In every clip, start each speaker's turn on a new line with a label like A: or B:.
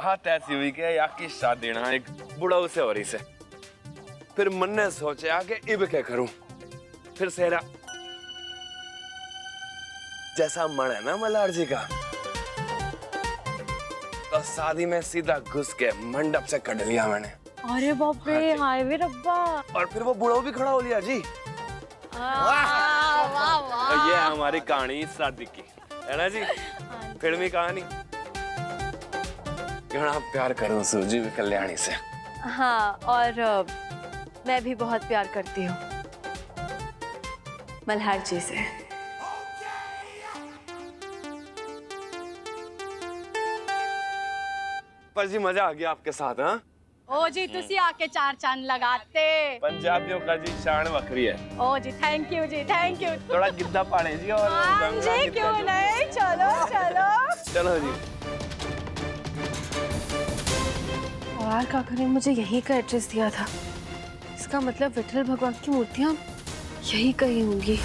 A: बात ऐसी हुई कि या की शादी ना एक बुढ़ाऊ से हो रही से। फिर मन ने सोचा कि इब क्या करूं। फिर सेरा जैसा मन है ना मल्हार जी का, तो शादी में सीधा घुस के मंडप से कट लिया मैंने।
B: अरे बाप रे, हाय वे रब्बा।
A: और फिर वो बुढ़ाऊ भी खड़ा हो लिया जी।
B: वाह वाह वाह।
A: तो ये हमारी कहानी शादी की है ना जी, फिल्मी कहानी। घना प्यार करूं सूजी कल्याणी से।
B: हाँ, और मैं भी बहुत प्यार करती हूँ मल्हार जी से।
A: पर जी मजा आ गया आपके साथ। हाँ
B: ओ जी, तुसी आके चार चांद लगाते।
A: पंजाबियों का जी शान वखरी है।
B: ओ जी, थैंक यू जी, थैंक यू।
A: थोड़ा गिद्दा पाड़े जी और
B: हाँ जी, क्यों नहीं, चलो चलो
A: चलो जी।
B: और काका ने मुझे यहीं का एड्रेस दिया था। इसका मतलब विठल भगवान की मूर्तियाँ यहीं कहीं होंगी।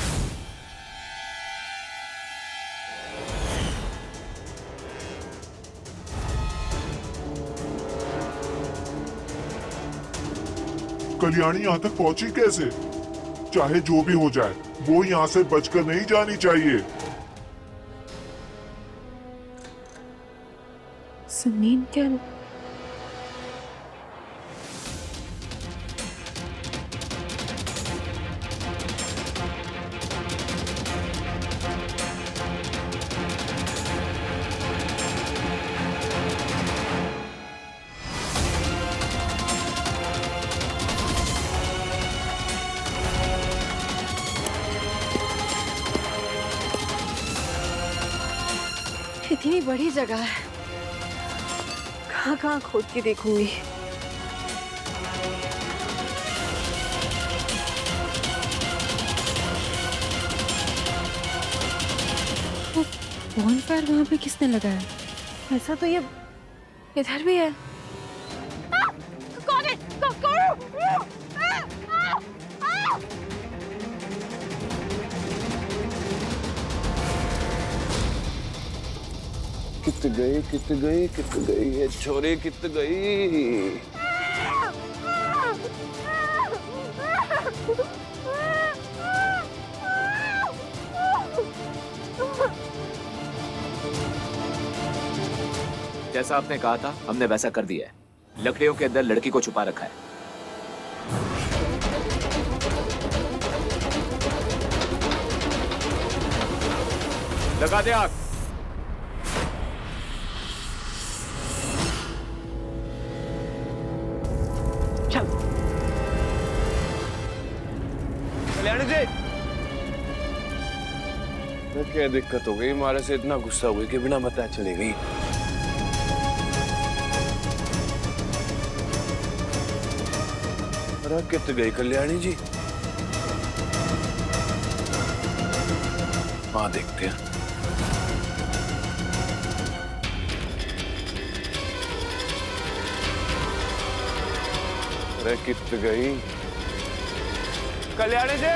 C: कल्याणी यहाँ तक पहुंची कैसे? चाहे जो भी हो जाए, वो यहाँ से बचकर नहीं जानी चाहिए।
B: जमीन के इतनी बड़ी जगह है, कहाँ खोद के देखूंगी। बॉनफायर वहां पे किसने लगाया? ऐसा तो ये इधर भी है। कौन है?
A: कित गई ये छोरी, कित गई।
D: जैसा आपने कहा था, हमने वैसा कर दिया है। लकड़ियों के अंदर लड़की को छुपा रखा है। लगा दे आग।
A: कल्याणी जी, क्या दिक्कत हो गई? हमारे से इतना गुस्सा हुई कि बिना बताए चली गई। अरे कित गई कल्याणी जी? हाँ देखते हैं। अरे कित गई कल्याणी जी?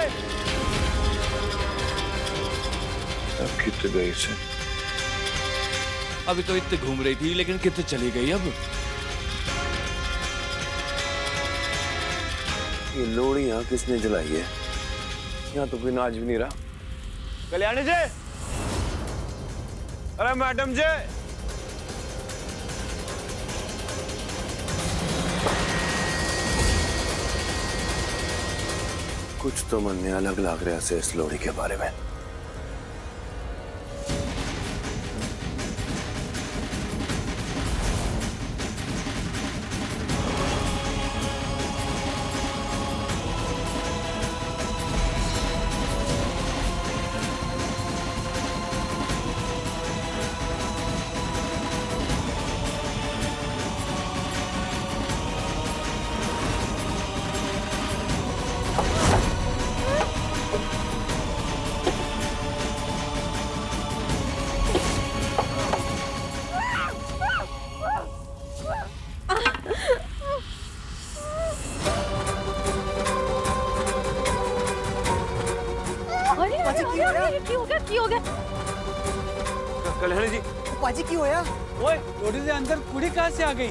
A: अब कित गई से?
E: अभी तो इतने घूम रही थी, लेकिन कितने चली गई अब?
A: ये लोड़ी यहाँ किसने जलाई है? यहाँ तो कोई नाच भी नहीं रहा। कल्याणी जी, अरे मैडम जी, कुछ तो मन में अलग लग रहा है इस लोड़ी के बारे में।
B: की हो गया?
A: कल्याणी जी,
F: पाजी की होया?
E: ओए रोटी से अंदर कुड़ी कहाँ से आ गई?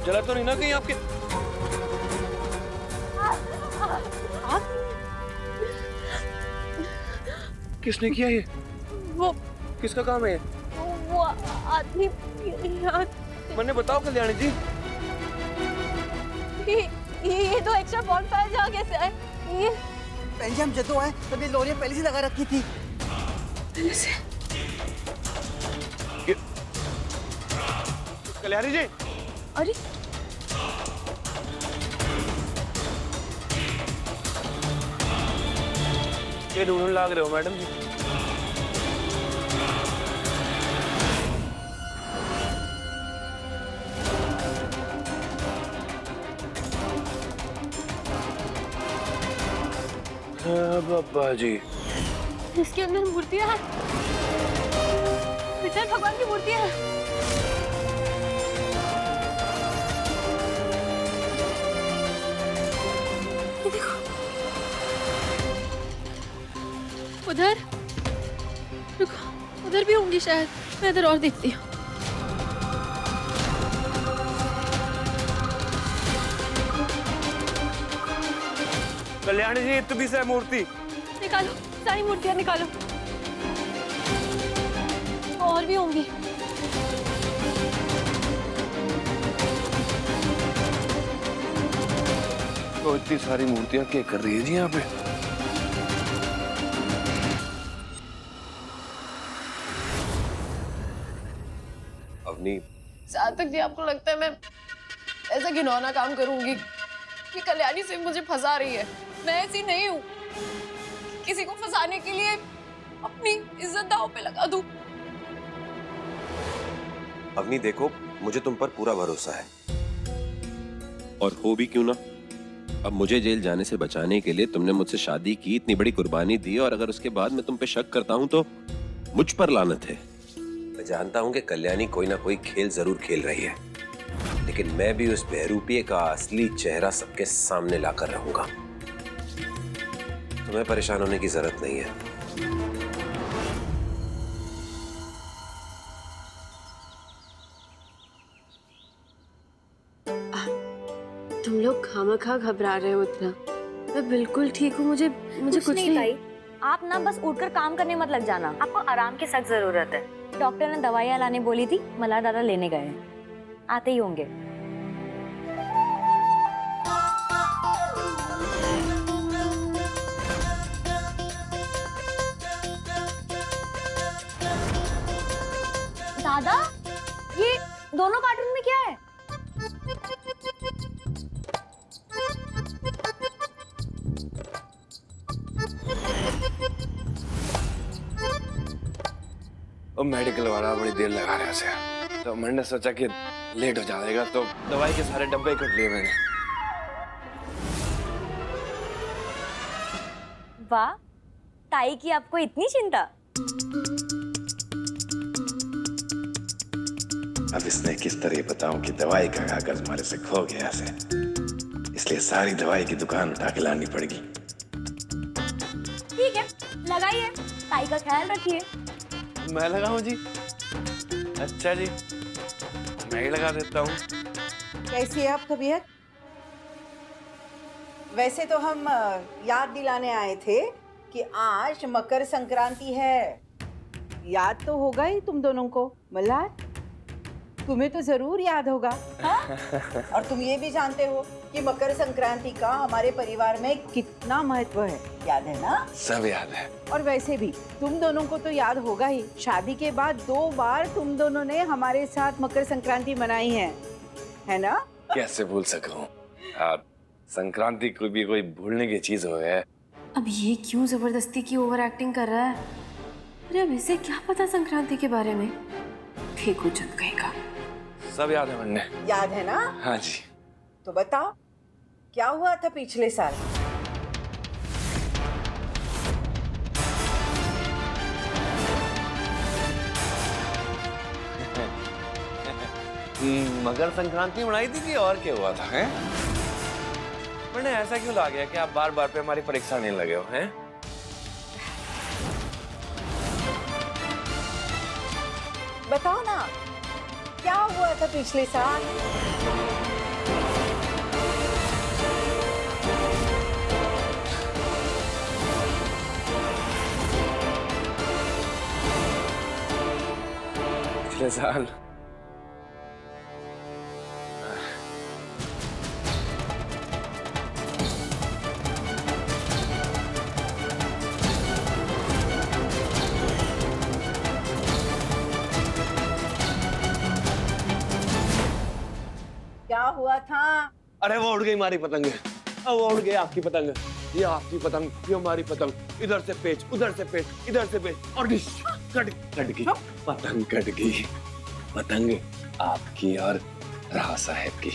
E: जला तो नहीं ना कहीं आपके? किसने किया ये?
B: वो
E: किसका काम है ये?
B: वो आदमी
E: मैंने बताओ कल्याणी जी।
B: ये तो एक्स्ट्रा बॉनफायर जहाँ कैसे है? ये
F: पहले हम जतो आए तब ये लोरियां पहले से लगा रखी थी।
B: पहले से
E: कल्याणी जी।
B: अरे
E: ये ढूंढने लग रहे हो मैडम जी? बाबा जी,
B: इसके अंदर मूर्तियां हैं, विठल भगवान की मूर्तियां हैं। ये देखो, उधर रुको, उधर भी होंगी शायद। मैं इधर और देखती हूँ।
E: कल्याणी जी, इतनी से मूर्ति
B: निकालो, सारी मूर्तियां निकालो। और भी होंगी।
A: तो इतनी सारी मूर्तियां क्या कर रही है जी यहाँ पे? अवनी,
B: जहाँ तक जी आपको लगता है मैं ऐसा घिनौना काम करूंगी कि कल्याणी सिंह मुझे फंसा रही है? मैं ऐसी नहीं हूँ। किसी को फंसाने के लिए अपनी इज्जत दांव पे लगा दूं।
G: अवनी देखो, मुझे तुम पर पूरा भरोसा है और हो भी क्यों ना। अब मुझे जेल जाने से बचाने के लिए तुमने मुझसे शादी की, इतनी बड़ी कुर्बानी दी, और अगर उसके बाद मैं तुम पे शक करता हूं तो मुझ पर लानत है। मैं जानता हूं कि कल्याणी कोई ना कोई खेल जरूर खेल रही है, लेकिन मैं भी उस बहरूपिये का असली चेहरा सबके सामने लाकर रहूंगा। तुम्हें परेशान होने की जरूरत नहीं है।
B: तुम लोग खामखा घबरा रहे हो इतना। मैं बिल्कुल ठीक हूँ। मुझे कुछ नहीं
H: भाई, आप ना बस उठकर काम करने मत लग जाना। आपको आराम की सख्त जरूरत है। डॉक्टर ने दवाइयाँ लाने बोली थी, मल्हार दादा लेने गए हैं, आते ही होंगे। दादा, ये दोनों कार्टून में क्या है?
A: और मेडिकल वाला बड़ी देर लगा रहा है, तो मैंने सोचा कि लेट हो जाएगा, तो दवाई के सारे डब्बे इकट्ठ लिए मैंने।
H: वाह, ताई की आपको इतनी चिंता।
I: अब इसने किस तरह बताऊं कि दवाई का कागज हमारे से खो गया से, इसलिए सारी दवाई की दुकान उठा के लानी पड़ेगी।
H: ठीक है, लगाइए, ताई का ख्याल रखिए।
A: मैं लगाऊं जी? अच्छा जी, मैं ही लगा देता हूँ।
F: कैसी है आप तबीयत? वैसे तो हम याद दिलाने आए थे कि आज मकर संक्रांति है। याद तो होगा ही तुम दोनों को। मल्हार, तुम्हें तो जरूर याद होगा। हाँ? और तुम ये भी जानते हो कि मकर संक्रांति का हमारे परिवार में कितना महत्व है। याद है ना?
A: सब याद है।
F: और वैसे भी तुम दोनों को तो याद होगा ही, शादी के बाद 2 बार तुम दोनों ने हमारे साथ मकर संक्रांति मनाई है ना?
A: कैसे भूल सकूं? संक्रांति को भी कोई भूलने की चीज हो है।
B: अब ये क्यों जबरदस्ती की ओवर एक्टिंग कर रहा है? अरे अब इसे क्या पता संक्रांति के बारे में? ठीक हो चुप कहेगा।
A: सब याद है मन्ने।
F: याद है ना?
A: हाँ जी।
F: तो बताओ, क्या हुआ था पिछले साल?
A: मकर संक्रांति मनाई थी कि और क्या हुआ था? हैं? मैंने ऐसा क्यों ला गया कि आप बार बार पे हमारी परीक्षा नहीं लगे हो? हैं?
F: क्या हुआ था पिछले साल?
A: पिछले साल
F: क्या हुआ था?
A: अरे वो उड़ गई हमारी पतंग। वो उड़ गई आपकी पतंग। ये आपकी पतंग, ये हमारी पतंग। इधर से पेच, उधर से पेच, इधर से पेच और डिश कट गई। पतंग कट गई। पतंग आपकी और राव साहब की।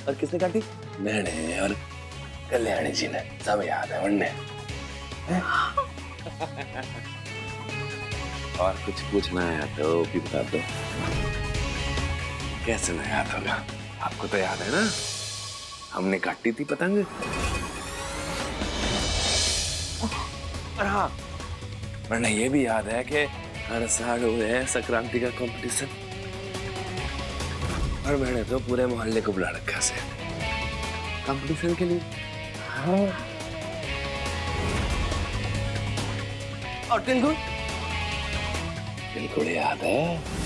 A: और किसने काटी? मैंने और कल्याणी जी ने। सब याद है उन्हें। और कुछ पूछना है तो भी बता दो। कैसे ना याद होगा? आपको तो याद है ना, हमने काटी थी पतंग। और हाँ, वरना ये भी याद है कि हर साल हो है संक्रांति का कंपटीशन, और मैंने तो पूरे मोहल्ले को बुला रखा से कंपटीशन के लिए। हाँ। और तिलगुड़ बिल्कुल याद है।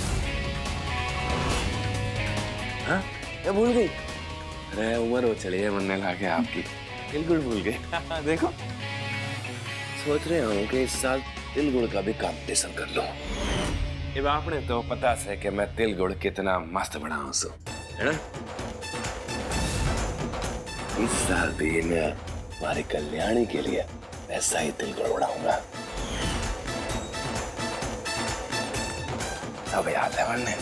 A: हाँ, ये भूल गई? अरे उम्र हो चली है बनने लाके आपकी, बिल्कुल भूल गई। देखो, सोच रहे हूँ कि इस साल तिलगुड़ का भी कंपटीशन कर लूं। अब आपने तो पता है कि मैं तिलगुड़ कितना मस्त बनाऊं सो, है ना? इस साल भी मैं हमारी कल्याणी के लिए ऐसा ही तिलगुड़ उड़ाऊंगा। सब याद है वरने।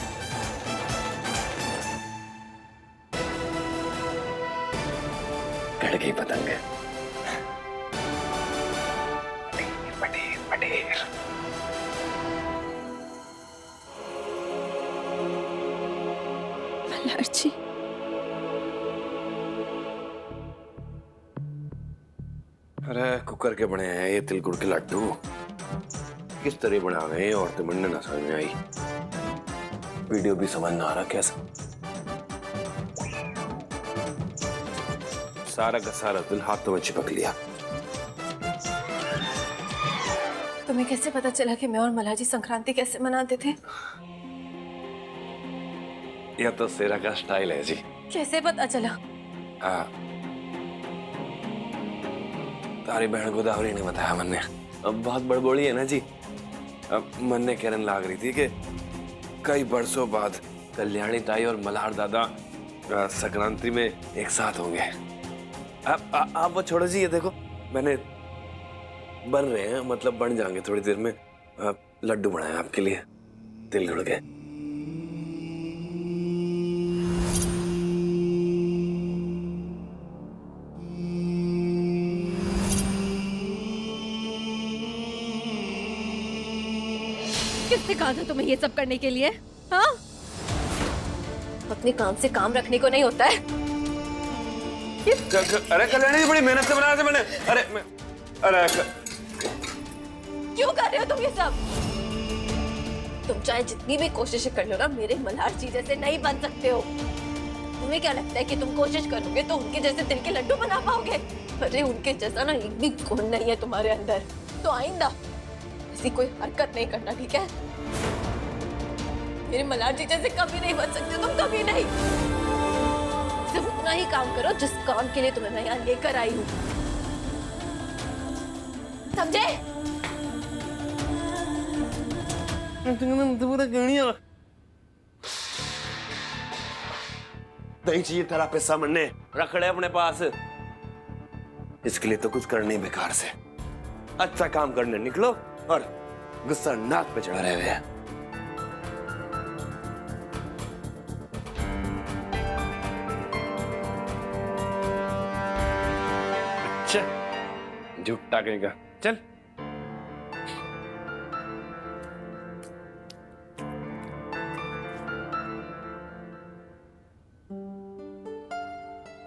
A: कट गई पतंग। पटेर पटेर।
B: मल्हार जी,
A: अरे कुकर के बने हैं ये तिलगुड़ के लड्डू। किस तरह बना गए और तो बनने ना समझ में आई। वीडियो भी समझ ना आ रहा कैसे। सारा का सारा दिल हाथों में चिपक लिया।
B: तुम्हें कैसे पता चला कि मैं और मल्हार जी संक्रांति कैसे मनाते थे?
A: यह तो सेरा का स्टाइल है जी।
B: कैसे पता चला?
A: हाँ, तारी बहन गोदावरी ने बताया मन्ने। अब बहुत बड़बोली है ना जी। अब मन्ने कहने लाग रही थी कि कई बरसों बाद कल्याणी ताई और मल्हार दादा संक्रांति में एक साथ होंगे। आप वो छोड़ो जी, ये देखो मैंने बन रहे हैं, मतलब बन जाएंगे थोड़ी देर में। लड्डू बनाए आपके लिए तिलगुड़ के।
B: किसने कहा था तुम्हें ये सब करने के लिए? हाँ? अपने काम से काम रखने को नहीं होता है।
A: अरे कल्याणी जी बड़ी मेहनत से बनाया था मैंने। अरे
B: क्यों कर रहे हो तुम ये सब? तुम चाहे जितनी भी कोशिशें कर लो ना, मेरे मल्हार जी जैसे नहीं बन सकते हो। तुम्हें क्या लगता है कि तुम कोशिश करोगे तो उनके जैसे तिल के लड्डू बना पाओगे? अरे उनके जैसा ना एक भी गुण नहीं है तुम्हारे अंदर। तो आइंदा ऐसी कोई हरकत नहीं करना, ठीक है? मेरे मल्हार जी जैसे कभी नहीं बन सकते तुम, कभी नहीं। सिर्फ उतना ही काम करो जिस काम के लिए तुम्हें मैं यहाँ लेकर आई हूँ, समझे?
A: नहीं चाहिए तेरा पैसा मन्ने, रख ले अपने पास। इसके लिए तो कुछ करने ही बेकार से। अच्छा काम करने निकलो और गुस्सा नाक पे चढ़ा रहे हुए हैं। अच्छा झुट्टा कहेगा, चल।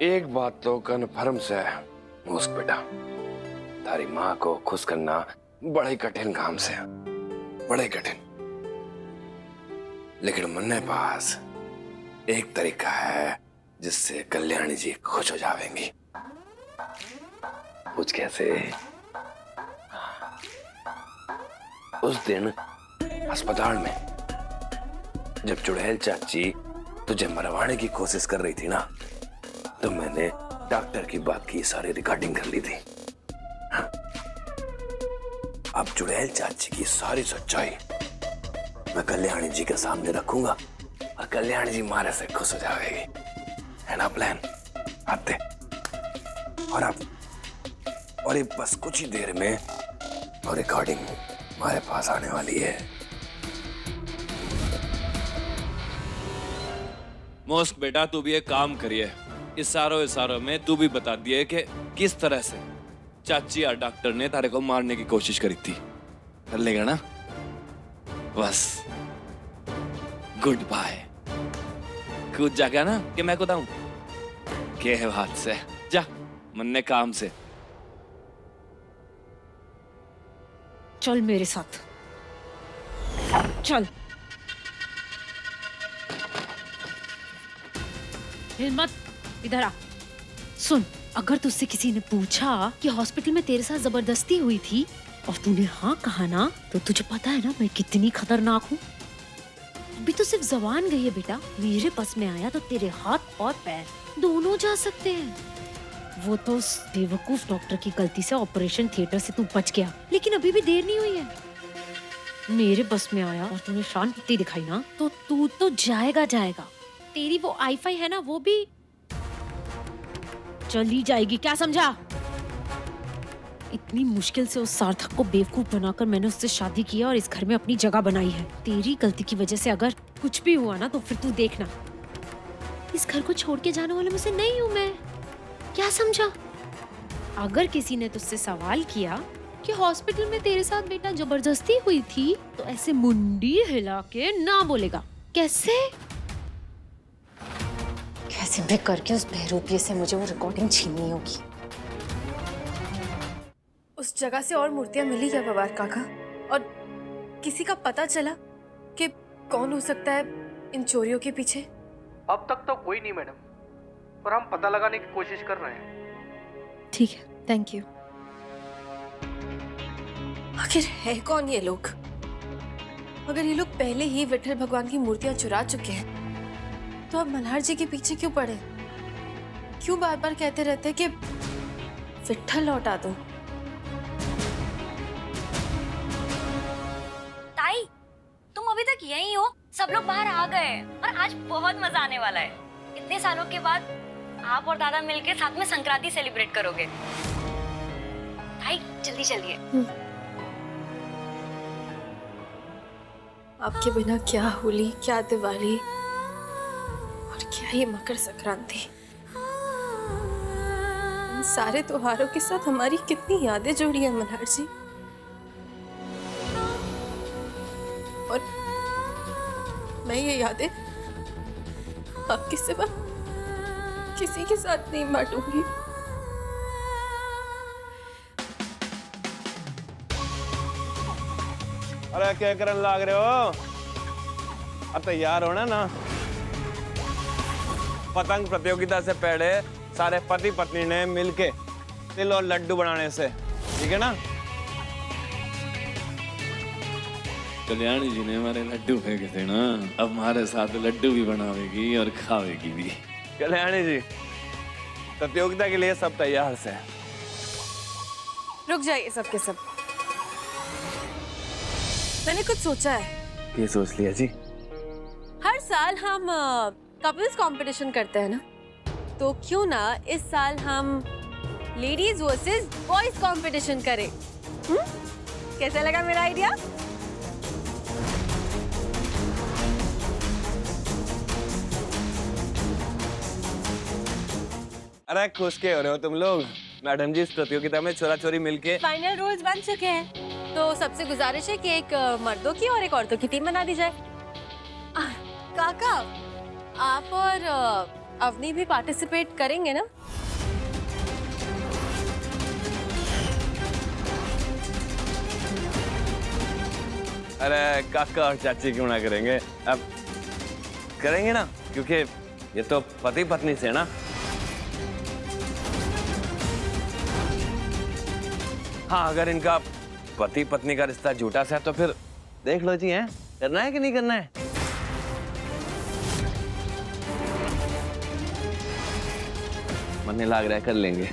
A: एक बात तो कन्फर्म से है मूस बेटा, तारी माँ को खुश करना बड़े कठिन काम से, बड़े कठिन। लेकिन मन्ने पास एक तरीका है जिससे कल्याणी जी खुश हो जाएंगी। कुछ कैसे? उस दिन अस्पताल में जब चुड़ैल चाची तुझे मरवाने की कोशिश कर रही थी ना, तो मैंने डॉक्टर की बात की सारी रिकॉर्डिंग कर ली थी। हाँ। अब चुड़ैल चाची की सारी सच्चाई मैं कल्याणी जी के सामने रखूंगा और कल्याणी जी मारे से खुश हो जाएगी। है ना प्लान? आते और अब और ये बस कुछ ही देर में और रिकॉर्डिंग हमारे पास आने वाली है। मोस्क बेटा, तू भी एक काम करिए, इशारों में तू भी बता दिए कि किस तरह से चाची और डॉक्टर ने तारे को मारने की कोशिश करी थी। कर लेगा ना? बस गुड बाय। कूद जाएगा ना कि मैं कूदाऊं? के बात से जा मन्ने काम से।
J: चल मेरे साथ, चल। हिम्मत, इधर आ। सुन, अगर तुझसे किसी ने पूछा कि हॉस्पिटल में तेरे साथ जबरदस्ती हुई थी और तूने हाँ कहा ना, तो तुझे पता है ना मैं कितनी खतरनाक हूँ। अभी तो सिर्फ जबान गई है बेटा, मेरे बस में आया तो तेरे हाथ और पैर दोनों जा सकते हैं। वो तो उस बेवकूफ डॉक्टर की गलती से ऑपरेशन थिएटर से तू बच गया, लेकिन अभी भी देर नहीं हुई है। मेरे बस में आया और तूने शान पत्ती दिखाई ना, तो तू तो जाएगा। तेरी वो आई-फाई है ना, वो भी चली जाएगी। क्या समझा? इतनी मुश्किल से उस सार्थक को बेवकूफ बनाकर मैंने उससे शादी किया और इस घर में अपनी जगह बनाई है। तेरी गलती की वजह से अगर कुछ भी हुआ ना, तो फिर तू देखना, इस घर को छोड़ के जाने वाले मुझसे नहीं हूँ मैं। क्या समझा? अगर किसी ने तुझसे सवाल किया कि हॉस्पिटल में तेरे साथ बेटा जबरदस्ती हुई थी, तो ऐसे मुंडी हिला के ना बोलेगा। कैसे भी करके उस बहरूपिये से मुझे वो रिकॉर्डिंग छीननी होगी।
B: उस जगह से और मूर्तियां मिली क्या पवार काका? और किसी का पता चला कि कौन हो सकता है इन चोरियों के पीछे?
E: अब तक तो कोई नहीं मैडम, पर हम पता लगाने की कोशिश कर रहे हैं।
B: ठीक है, थैंक यू। आखिर है कौन ये लोग? अगर ये लोग पहले ही विठल भगवान की मूर्तियां चुरा चुके हैं, तो अब मल्हार जी के पीछे क्यों पड़े? क्यों बार बार कहते रहते कि विठल लौटा दो?
H: ताई, तुम अभी तक यहीं हो? सब लोग बाहर आ गए और आज बहुत मजा आने वाला है। इतने सालों के बाद आप और दादा मिलकर साथ में संक्रांति सेलिब्रेट करोगे। ताई, जल्दी चलिए।
B: आपके बिना क्या होली, क्या दिवाली और क्या ये मकर संक्रांति। इन सारे त्योहारों के साथ हमारी कितनी यादें जुड़ी हैं मल्हार जी। और मैं ये यादें आपके सिवा किसी के साथ नहीं बांटूंगी।
E: अरे क्या करने लग रहे हो? अब तैयार होना ना। पतंग प्रतियोगिता से पहले सारे पति पत्नी ने मिलके तिल और लड्डू बनाने से, ठीक है ना?
A: कल्याणी जी ने हमारे लड्डू फेंके थे ना, अब हमारे साथ लड्डू भी बनावेगी और खावेगी भी।
E: कल्याणी जी, प्रतियोगिता के लिए सब तैयार से।
B: रुक जाइए सब के सब, मैंने कुछ सोचा है।
A: ये सोच लिया जी?
B: हर साल हम कपल्स कंपटीशन करते हैं ना, तो क्यों ना इस साल हम लेडीज वर्सेस बॉयज कंपटीशन करें? कैसा लगा मेरा आइडिया?
E: अरे खुश के हो रहे हो तुम लोग? मैडम जी, इस प्रतियोगिता में चोरा चोरी मिलके
B: फाइनल रूल्स बन चुके हैं, तो सबसे गुजारिश है कि एक मर्दों की और एक औरतों की टीम बना दी जाए। काका, आप और अवनी भी पार्टिसिपेट करेंगे ना?
E: अरे काका और चाची क्यों ना करेंगे, अब करेंगे ना, क्योंकि ये तो पति पत्नी से ना। हाँ, अगर इनका पति पत्नी का रिश्ता झूठा सा है तो फिर देख लो जी, हैं करना है कि नहीं करना है। मन नहीं लग रहा है, कर लेंगे।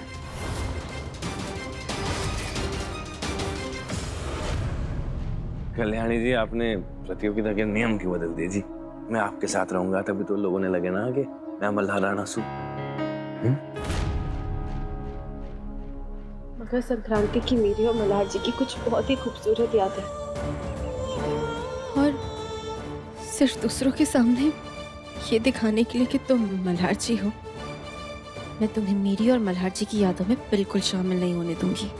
E: कल्याणी जी, आपने प्रतियोगिता के नियम क्यों बदल दिए जी? मैं आपके साथ रहूंगा तभी तो लोगों ने लगे ना कि मैं मल्हार राणा सू।
B: मकर संक्रांति की मेरी और मल्हार जी की कुछ बहुत ही खूबसूरत याद है, और सिर्फ दूसरों के सामने ये दिखाने के लिए कि तुम मल्हार जी हो, मैं तुम्हें मेरी और मल्हार जी की यादों में बिल्कुल शामिल नहीं होने दूंगी।